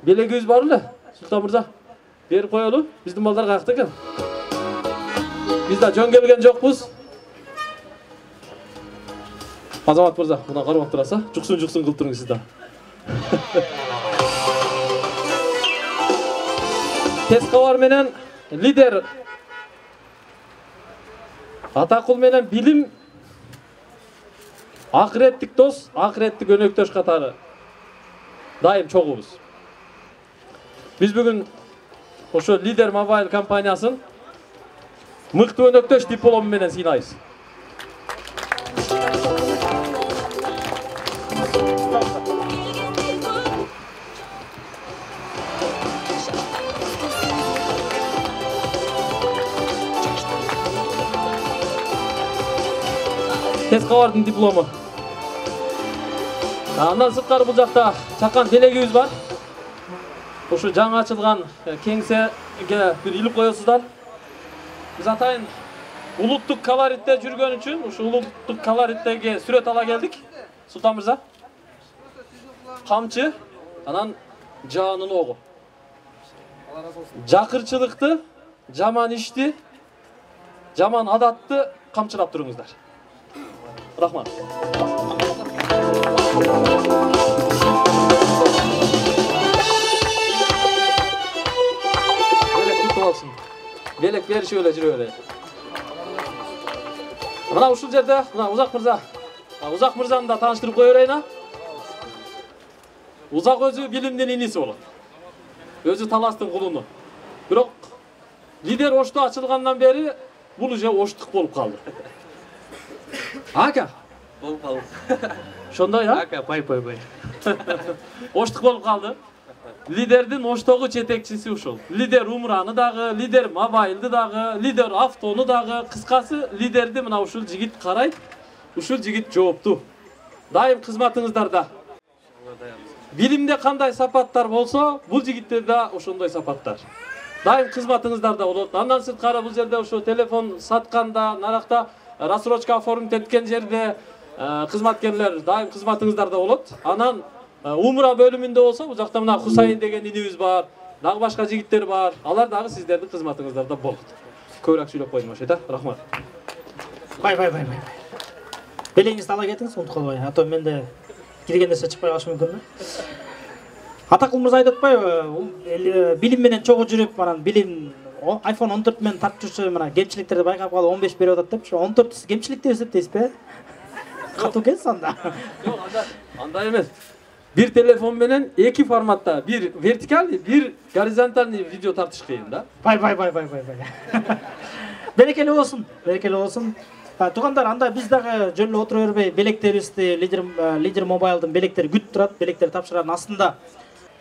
[SPEAKER 4] белегибиз бар эле, Султан мырза. Берип коелу, биздин балдар каякта экен? Биз да жөн келген жокпуз. Азамат мырза, мына карап тураса, жуксун кылып туруңуз сиз да. Тез кабар менен Лидер Атакул менен Билим акыреттик дос, акыреттик өнөктөш катары дайым чогуубуз. Биз бүгүн ошо Лидер Мобайл компаниясын мыкты өнөктөш диплому менен сыйлайбыз. Тез кабардын диплому. Андан сырткары бул жакта чакан белегибиз бар. Ушу жаңы ачылган кеңсеге бир илип коесуздар. Биз атайын улуттук колоритте жүргөн үчүн ушу улуттук колориттеги сүрөт ала келдик. Султан мырза. Камчы, анан жаанын огу. Жакырчылыкты, жаман ишти, жаман адатты камчылап туруңуздар. Рахмат. Белек кутуп алсын. Белек беришип эле жүрө берели. Мына ушул жерде, мына Узак мырза. Узак мырзаны да тааныштырып кое берейин. Узак өзү Билимдин иниси болот. Өзү Таластын кулуну. Бирок Лидер Ошто ачылгандан бери бул уже оштук болуп калды. Ака.
[SPEAKER 9] Болуп калды.
[SPEAKER 4] Ошондой, а?
[SPEAKER 9] Ака, пай.
[SPEAKER 4] Оштук болуп калды. Лидердин Оштогу жетекчиси ушул. Лидер Умраны дагы, Лидер Мобайлды дагы, Лидер Автону дагы, кыскасы Лидерди мына ушул жигит карайт. Ушул жигит жооптуу. Дайым кызматыңыздарда. Билимде кандай сапаттар болсо, бул жигитте да ошондой сапаттар. дайым кызматыңыздарда болот. Андан сырткары бул жерде ошо телефон сатканда, наракта рассрочка оформить эткен жерде кызматкерлер дайым кызматыңыздарда болот. Анан умра бөлүмүндө болсо, бул жакта мына Хусайын деген инибиз бар, дагы башка жигиттер бар. Алар дагы сиздердин кызматыңыздарда болот. Көбүрөөк сүйлөп койдум ошо, рахмат.
[SPEAKER 2] Бай. Белеңизди ала кетиңиз, унутуп калбай. А то менде кирген нерсе чыкпай калышы мүмкүн да. Атакул мырза айтып атпайбы, билим менен чогуу жүрүп, анан билим iPhone 14 менен тартып жүрчү, мына кемчиликтерди байкап калып 15 берип атат деп, ошо 14 кемчилик деп эсептейсизби? Катуу экенсиз анда.
[SPEAKER 4] Жок, андай эмес. Bir telefon менен эки форматта, bir вертикальный, bir горизонтальный видео тартыш кыйын да.
[SPEAKER 2] Бай. Берекелүү болсун. Туугандар, анда биз дагы жөн эле отура бербей, белектерибизди лидер мобайлдын белектери күтүп турат, белектер тапшырардын астында.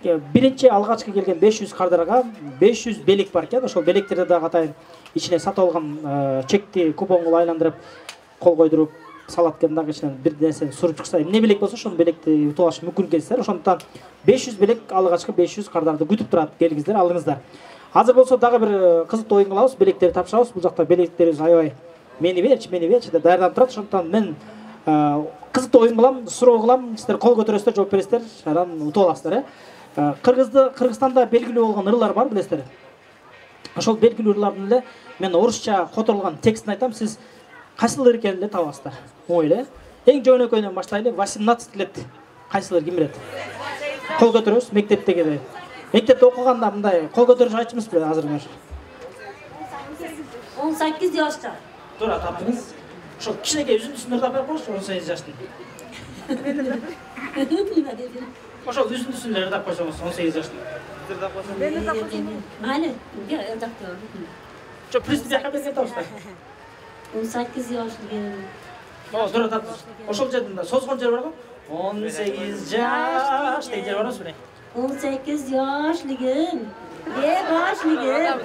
[SPEAKER 2] Биринчи алгачкы келген 500 кардарга 500 белек бар экен. Ошол белектерди дагы атайын ичине сатып алган чекти купонго айландырып кол койдуруп салат экен, дагы ичинен бир нерсени суруп чыкса, эмне белек болсо ошол белекти утуп алыш мүмкүн экенсиздер. Ошондуктан 500 белек алгачкы 500 кардарды күтүп турат. Келиңиздер, алыңыздар. Азыр болсо дагы бир кызыктуу оюн кылабыз, белектерди тапшырабыз. Бул жакта белектерибиз аябай мени берчи деп даярданып турат. Ошондуктан мен кызыктуу оюн кылам, суроо кылам, сиздер кол көтөрөсүздөр, жооп бересиздер, анан утуп аласыздар. Кыргызстанда белгилүү болгон ырлар бар, билесиздер. Ошол белгилүү ырлардын эле мен орусча которулган текстин айтам, сиз кайсыл ыр экенин эле табасыздар. Оңой эле. Эң жөнөкөйүнөн баштайлы. 18 лет. Кайсыл ыр ким билет? Кол көтөрөбүз, мектептеги. Мектепте окуганда мындай кол көтөрүш айтчымызбы азыр?
[SPEAKER 7] 18 жашта.
[SPEAKER 2] Туура таптыңыз. Ошол кичинекей үзүндүсүн ырдап коюңузчу, 18 жаштын. Ошол үзүндүсүн ырдап койсоңуз 18 жаштын. Ырдап койсоңуз.
[SPEAKER 7] Аны, ырдап коём.
[SPEAKER 2] Жок, президент жака берген табыздар.
[SPEAKER 7] 18 жаштагы.
[SPEAKER 2] Туура таптыңыз. Ошол жерде созгон жер барбы? 18 жаш деген жер барбы беле?
[SPEAKER 7] 18 жашлыгым. Башлыгым.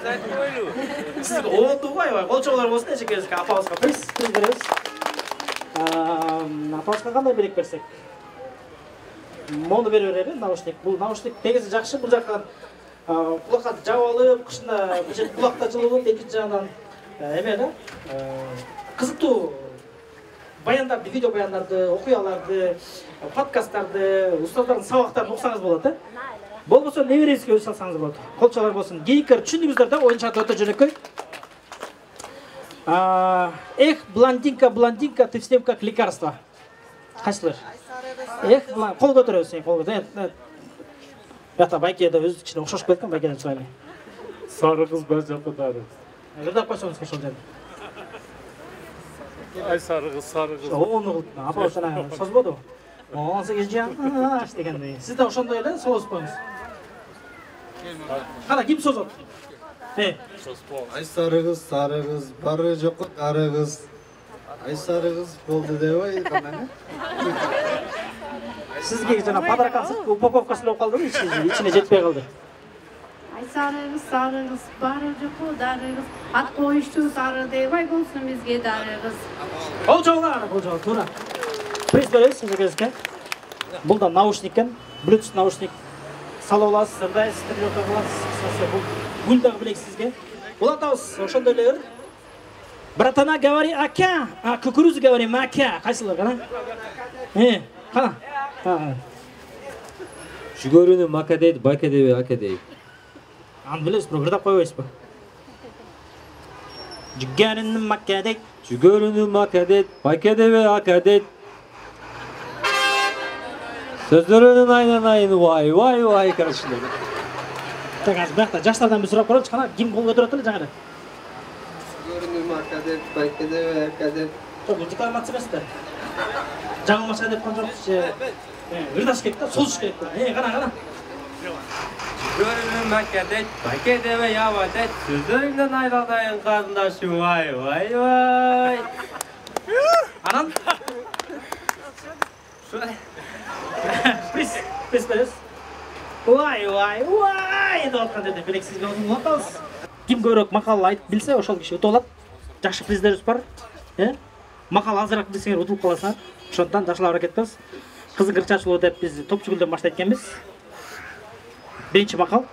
[SPEAKER 2] Сизге оңдуу аябай кол чоголор болсун, эжекебизге апабызга приз беребиз. Апабызга кандай белек берсек? Мону бере берели, наушник. Бул наушник негизи жакшы, бул жактан кулакка жабып алып, кышында бул жер кулакта жылуу болуп, экинчи жагынан эме да, кызыктуу баяндарды, видео баяндарды, окуяларды, подкасттарды, устаздардын сабактарын уксаңыз болот, э? Болбосо небереңизге өз салсаңыз болот. Колчолор болсун. Гейкер түшүндүңүздөр да, оюн шарты өтө жөнөкөй. Эх, блондинка, ты всем как лекарство. Кайсылар? Эх, кол көтөрөбүз, кол көтөр. Ята байкеде өз ичине окшошуп кеткен, байкеден чыгайлы.
[SPEAKER 9] Сары кыз бар жакта дары.
[SPEAKER 2] Ырдап койсоңуз ошол жерде.
[SPEAKER 9] Ай сары кыз.
[SPEAKER 2] Ону апа жана созбоду. 18 жаш дегендей. Сиз да ошондой эле созуп коюңуз. Кана ким созот?
[SPEAKER 9] Ай сары кыз, бары жок ары кыз. Ай сары кыз болду дебай кана.
[SPEAKER 2] Сизге жана подаркан упаковкасы болуп калдыбы, ичине жетпей калды.
[SPEAKER 10] Ай сары кыз, бары жок дары кыз. Ат коюшту сары дебай болсун бизге дары кыз.
[SPEAKER 2] Ол жолдар, туура. Приз беребиз сизге. Бул да наушник экен, Bluetooth наушник. Салып аласыз, ырдайсыз, тирилеп аласыз. Бул гүл дагы белек сизге. Улантабыз, ошондой эле ыр. Братана говори ака, а кукурузу говори мака. Кайсылар кана? Кана.
[SPEAKER 11] Жүгөрүнү мака дейт, байка деби ака дейт.
[SPEAKER 2] Аны билесиз, бирок ырдап койбойсузбу? Жүгөрүнү мака дейт.
[SPEAKER 11] Жүгөрүнү мака дейт, байка деби ака дейт. Сөздөрүнүн айнан вай карашылды.
[SPEAKER 2] Так, азыр бакта жаштардан бир сурап көрөлүчү, кана ким кол көтөрөт эле жаңыры?
[SPEAKER 9] Жүгөрүнү мака дейт, байка деби ака дейт.
[SPEAKER 2] Жок, бул декламация эмес да. Жаңылмаша деп коюп жокпуз. Ырдаш керек да, созуш керек да. Кана.
[SPEAKER 11] Жүгөрүнү мака дейт, байка деби яба дейт. Сөздөрүңдөн айралайын карындашым, вай.
[SPEAKER 2] Анан Приз беребиз. Вай деп аткан жерде белек сизге улантабыз. Ким көбүрөөк макал айтып билсе, ошол киши утуп алат. Жакшы приздерибиз бар. Макал азыраак билсеңер утулуп каласыңар. Ошондон жакшылап аракет кылабыз. Кызык ыр чачылуу деп биз топ жүгүлдөн баштайт экенбиз. Биринчи макал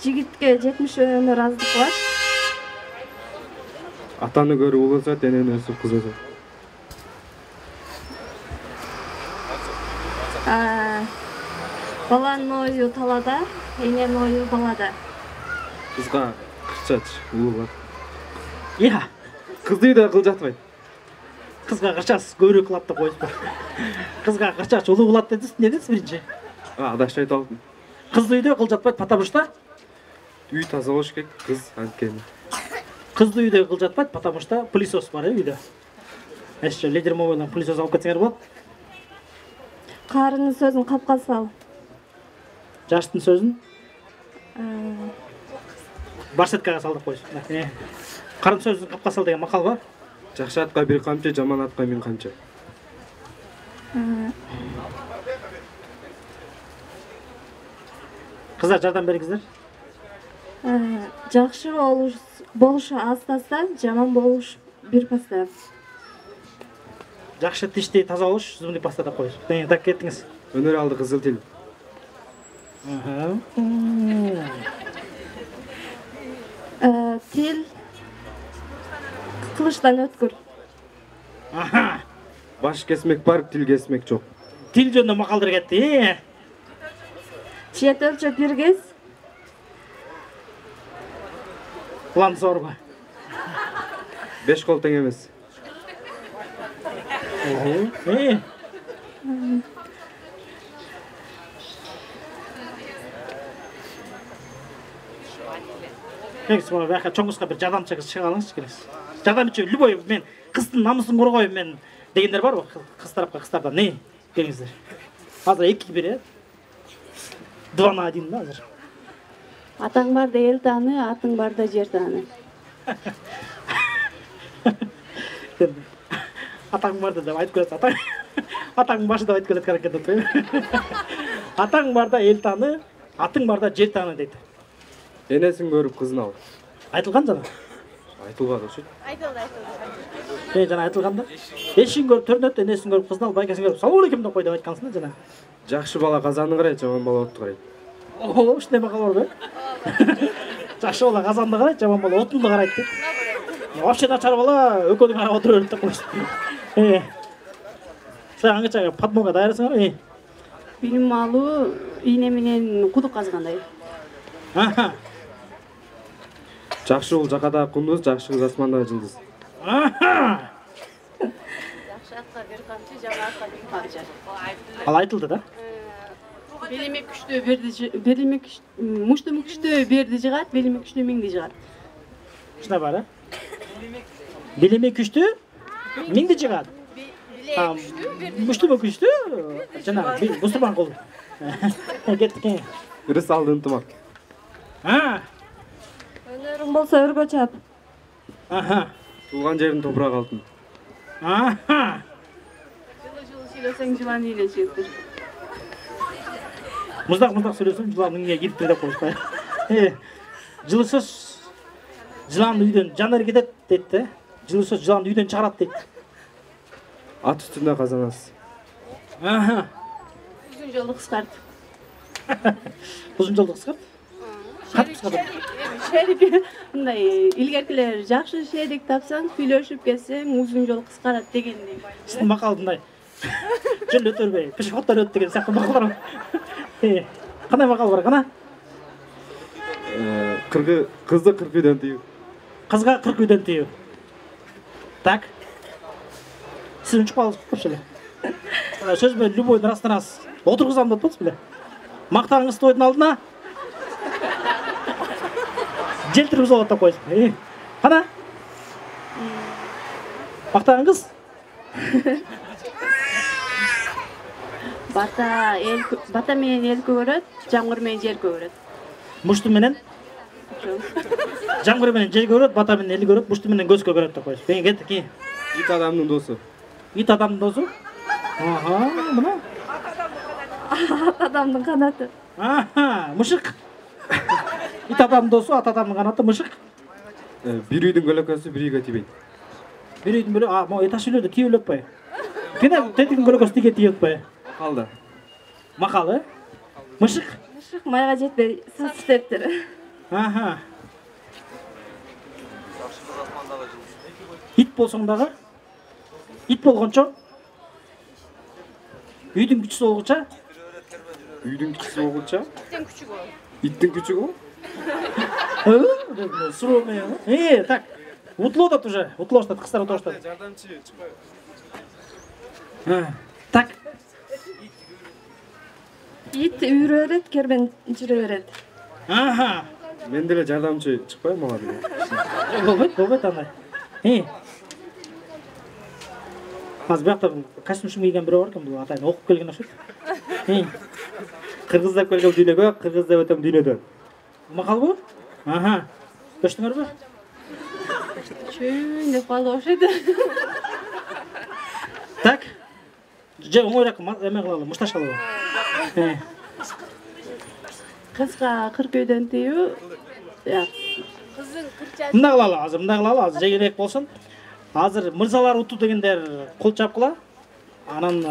[SPEAKER 12] жигитке 70 өнө ыраазылык бар.
[SPEAKER 13] Атаны көрүп уул өсөт, энени өсүп кыз өсөт.
[SPEAKER 12] Баланын ою талада, эненин ою балада.
[SPEAKER 13] Кызга кырчач уулат. Иә, кызды үйдө кылжатпайт.
[SPEAKER 2] Кызга кырчас көбүрөөк кылат деп коюшпа. Кызга кырчач улуу кылат дедиңиз, эмне дедиңиз биринчи?
[SPEAKER 13] Адашты айта алдым.
[SPEAKER 2] Кызды үйдө кылжатпайт, потому что
[SPEAKER 13] үй таза болуш керек, кыз анткени.
[SPEAKER 2] Кызды үйдө кылжатпайт, потому что пылесос бар үйдө. Эшче лидер мобилден пылесос алып кетсеңер болот.
[SPEAKER 12] Карынын сөзүн капка сал.
[SPEAKER 2] Жаштын сөзүн барсеткага сал деп коюш. Карын сөзүн капка сал деген макал бар.
[SPEAKER 13] Жакшы атка бир камчы, жаман атка миң камчы.
[SPEAKER 2] Кыздар жардам бериңиздер.
[SPEAKER 12] Жакшы болуш астаса, жаман болуш бир паста.
[SPEAKER 2] Жакшы тиштей таза болуш зумдук паста деп коюш. Так кеттиңиз.
[SPEAKER 13] Өнөр алды кызыл тил.
[SPEAKER 12] Тил кылычтан өткүр.
[SPEAKER 13] Баш кесмек бар, тил кесмек жок.
[SPEAKER 2] Тил жөнүндө макалдар кетти.
[SPEAKER 12] Чет өлчөп бир кез.
[SPEAKER 2] План зорго.
[SPEAKER 13] 5 кол тең эмес.
[SPEAKER 2] Негиз бул бака чоңгузга бир жардамчы кыз чыга алыңызчы келесиз. Жардамчы любой мен кыздын намысын коргойм мен дегендер барбы? Кыз тарапка кыздардан не келиңиздер. Азыр 2-1. 2-1 да азыр.
[SPEAKER 10] Атаң барда эл тааны, атың барда жер тааны.
[SPEAKER 2] Атаң барда деп айтып келет атаң. Атаң башында айтып келет керек экен. Атаң барда эл тааны, атың барда жер тааны дейт.
[SPEAKER 13] Энесин көрүп кызын ал.
[SPEAKER 2] Айтылган жана.
[SPEAKER 13] Айтылбады ошо.
[SPEAKER 2] Айтылды. Жана айтылганда. Эшин көрүп төрнөт, энесин көрүп кызын ал, байкасын көрүп салам алейкум деп кой деп айткансың жана.
[SPEAKER 13] Жакшы бала казанды карайт, жаман бала отты карайт.
[SPEAKER 2] Ушундай макал бар. Жакшы бала казанды карайт, жаман бала отунду карайт дейт. Вообще начар бала өкөнү карап отура берет деп коюш. Сен аңгыча подмога даярсыңар?
[SPEAKER 10] Билим алуу ийне менен кудук казгандай.
[SPEAKER 13] Жакшы ул жакада кундуз, жакшы кыз асманда жылдыз.
[SPEAKER 10] Жакшы атка бир камчы, жаман атка миң камчы.
[SPEAKER 2] Ал айтылды да.
[SPEAKER 10] Белиме күчтөө берди, муштуmu күчтөө берди жыгат, белиме күчтөө миңди жыгат.
[SPEAKER 2] Ушундай бар, Белиме күчтүү, миңди жыгат. Муштуmu күчтүү, жана бустурман кол. Кеттик.
[SPEAKER 13] Ырыс алды ынтымак.
[SPEAKER 12] Өнөрүң болсо өргө чап.
[SPEAKER 13] Туулган жерин топурак алтын.
[SPEAKER 10] Жылы сүйлөсөң жылан үйлө чыгыптыр.
[SPEAKER 2] Муздак сүйлөсөм жыландын үйүнө кириптир деп коюшпай. Жылы сөз жыланды үйдөн жанар кетет дейт да. Жылы сөз жыланды үйдөн чыгарат дейт.
[SPEAKER 13] Ат үстүндө казанасыз.
[SPEAKER 10] Uzun жолду кыскарт.
[SPEAKER 2] Uzun жолду кыскарт? Кат кыскарт.
[SPEAKER 10] Шерик мындай илгеркилер жакшы шерик тапсаң, сүйлөшүп кетсең, uzun жол кыскарат дегендей.
[SPEAKER 2] Сиздин макалдындай. Жөн өтөрбөй, пешеходдор өт деген сыяктуу макалдар. Кандай макал бар кана?
[SPEAKER 13] Кызды 40 үйдөн тыйуу.
[SPEAKER 2] Кызга 40 үйдөн тыйуу. Так. Сиз унчуп калдыңыз беле. Сөз менен любой нрастанасыз. Отургузам деп атпайсыз беле? Мактааңыз тойдун алдына. Желтиргиз болот деп коюңуз. Кана? Мактааңыз?
[SPEAKER 10] Бата менен эл көгөрөт, жамгыр менен жер көгөрөт.
[SPEAKER 2] Мушту менен? Жамгыр менен жер көгөрөт, бата менен эл көгөрөт, мушту менен көз көгөрөт деп коюңуз. Мен кеттик.
[SPEAKER 13] Ит адамдын досу.
[SPEAKER 2] Ит адамдын досу? Мына.
[SPEAKER 12] Ат адамдын канаты.
[SPEAKER 2] Мышык. Ит адамдын досу, ат адамдын канаты мышык.
[SPEAKER 13] Бир үйдүн көлөкөсү бир үйгө тибейт.
[SPEAKER 2] Бир үйдүн бөлө, могу этаж үйлөрдө тийип эле атпайбы? Тетиктин көлөкөсү тиге тийип атпайбы?
[SPEAKER 13] Макалда.
[SPEAKER 2] Макал, Мышык.
[SPEAKER 12] Мышык майга жетпей сыз иштептир.
[SPEAKER 2] Аха. Ит болсоң дағы? Ит болғанша? Үйдің күчісі болғанша?
[SPEAKER 13] Үйдің күчісі болғанша?
[SPEAKER 6] Иттен күчүк ол.
[SPEAKER 13] Иттің күчігі ол?
[SPEAKER 2] Суровый. Так. Утло да уже. Утло что-то, кыстар утло что-то.
[SPEAKER 13] Жардамчы, чықпай.
[SPEAKER 2] Так.
[SPEAKER 12] Ит үйрө берет, кербен жүрө берет.
[SPEAKER 2] Аха.
[SPEAKER 13] Мен деле жардамчы чықпай мага деген.
[SPEAKER 2] Болбойт андай. Аз бияқта костюм кийген бирөө бар экен, бул атайын окуп келген окшойт. Кыргыздап келген дүйнөгө, кыргыздап өтөм дүйнөдөн. Макалбы? Аха. Көчтүңөрбү?
[SPEAKER 12] Чүйүн деп калды окшойт.
[SPEAKER 2] Так. Же оңойраак эме кылалы, мушташ кылалы.
[SPEAKER 12] Кызга 40 үйдөн тийүү.
[SPEAKER 6] Кыздын 40
[SPEAKER 2] Мындай кылалы, азыр жегенек болсун. Азыр мырзалар уту дегендер кол чапкыла. Анан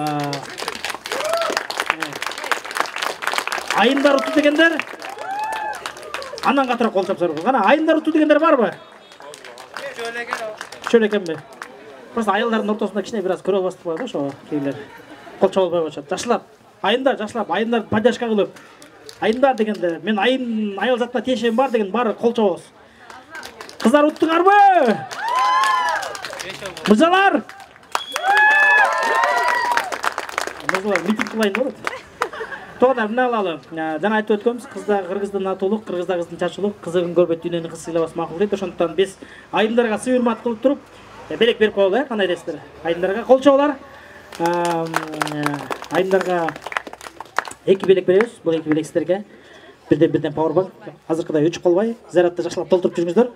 [SPEAKER 2] айымдар уту дегендер андан катыраак кол чапсар. Кана айымдар уту дегендер барбы? Чөл экенби? Просто аялдардын ортосунда кичине бир аз көрө албастык бар да, ошо кейлер. Кол чаба албай калышат. Жакшылап, айымдар поддержка кылып. Айымдар дегенде мен аял затына тиешем бар деген баары кол чабабыз. Кыздар уттуңарбы? Мырзалар! Мырзалар митинг кылайын болот. Тоғдар мына алалы. Жана айтып өткөнбүз, кызда кыргыздын атуулук, кыргызда кыздын чачуулук, кызыгын көрбөйт дүйнөнү кыз сыйлабас макул дейт. Ошондуктан биз айымдарга сый урмат кылып туруп, белек берип коелу, кандай дейсиздер? Айымдарга кол чабуулар. Айымдарга 2 белек беребиз. Бул 2 белек сиздерге. Бирден powerbank. Азыркыдай өчүп калбай, заратты жакшылап толтуруп жүрүңүздөр.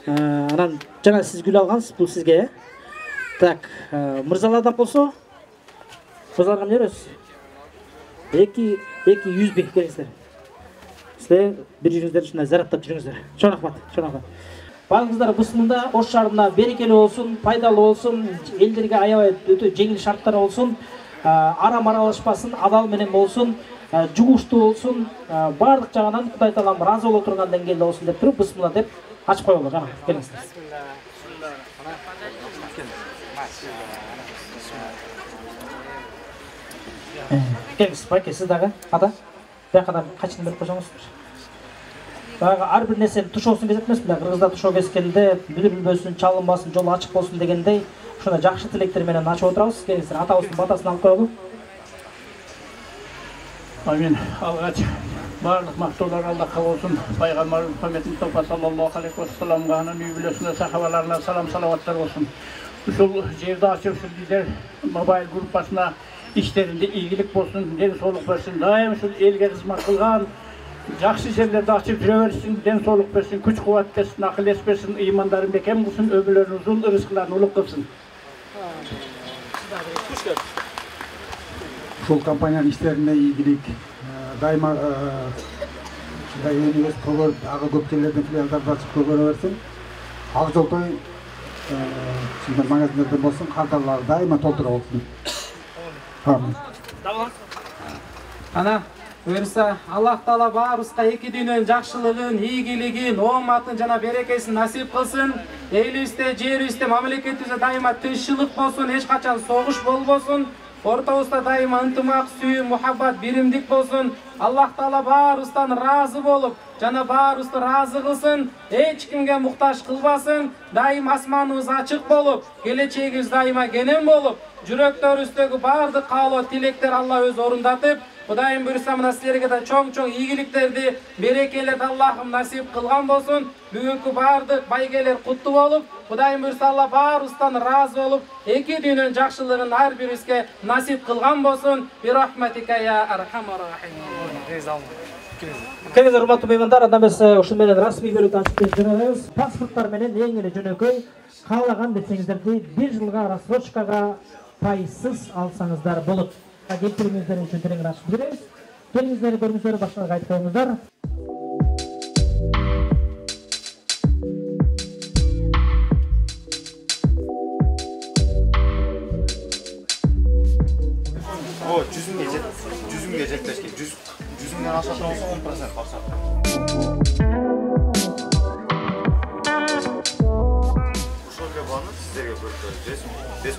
[SPEAKER 2] Анан жана сиз гүл алгансыз, бул сизге. Так, мырзалардан болсо, мырзаларга эмне беребиз? 200 бек бериңиздер. Силер бир жүрүңүздөр ушундай зараттап жүрүңүздөр. Чоң рахмат. Баарыңыздар бусмунда Ош шаарында берекелүү болсун, пайдалуу болсун, элдерге аябай өтө жеңил шарттар болсун, арам аралашпасын, адал менен болсун, жугуштуу болсун, баардык жагынан Кудай Таалам ыраазы боло турган деңгээлде болсун деп туруп бисмилла деп ачып коелу. Кана, келиңиздер. Келиңиз, байке, сиз дагы, ата, бияқадан качын берип койсоңуздар. Баягы ар бир нерсени тушоосун кезет эмес беле, кыргызда тушоо кескенде билбөсүн, чалынбасын, жол ачык болсун дегендей, ушундай жакшы тилектер менен ачып отурабыз. Келиңиздер, атабыздын батасын алып коелу.
[SPEAKER 8] Амин. Алгач барлык мактоолор Аллахка болсун. Пайгамбар Мухаммед Мустафа саллаллаху алейхи ва салламга, анын үй бүлөсүнө, сахабаларына салам салаваттар болсун. Ушул жерде ачып лидер мобайл группасына иштеринде ийгилик болсун, ден соолук берсин. Дайым ушул элге кызмат кылган жакшы жерлерди ачып жүрө берсин, ден соолук берсин, күч кубат берсин, акыл эс берсин, ыймандарын бекем кылсын, өмүрлөрүн узун, ырыскыларын улук кылсын. Ушул компаниянын иштерине ийгилик, дайыма ушундай өнүгөс көбөр, ага көп жерлерден филиалдарды ачып көбөрө берсин. Ак жолтой ушундай магазиндерден болсун, карталар дайыма толтура болсун. Амин.
[SPEAKER 1] Ана буюрса Аллах Таала баарыбызга эки дүйнөнүн жакшылыгын, ийгилигин, ооматын жана берекесин насип кылсын. Элибизде, жерибизде, мамлекетибизде дайыма тынччылык болсун, эч качан согуш болбосун. Ортобузда дайыма ынтымак, сүйүү, мухаббат, биримдик болсун. Аллах Таала баарыбыздан ыраазы болуп, жана баарыбызды ыраазы кылсын. Эч кимге муктаж кылбасын. Дайым асманыбыз ачык болуп, келечегибиз дайыма кенен болуп, жүрөктөрүбүздөгү баардык каалоо тилектер Алла өзү орундатып, Кудайым буйрса мына силерге да чоң-чоң ийгиликтерди, берекелерди Аллахым насип кылган болсун. Бүгүнкү баардык байгелер куттуу болуп, Кудайым буйрса Алла баарыбыздан ыраазы болуп, эки дүйнөнүн жакшылыгын ар бирибизге насип кылган болсун. Би рахматика я архамар рахим.
[SPEAKER 2] Келиңиздер, урматтуу меймандар, андан эмес ушул менен расмий бөлүктү ачып берип жатабыз. Паспорттор менен эң эле жөнөкөй каалаган нерсеңиздерди 1 жылга рассрочкага пайсыз алсаңыздар болот. Кепилиңиздер үчүн терең ачып беребиз. Келиңиздер, көрүңүздөр, башкаларга айтып коюңуздар.
[SPEAKER 14] О, 100 миңге жетпеске, 100 миңден ашатын болса 10% басат. бір бес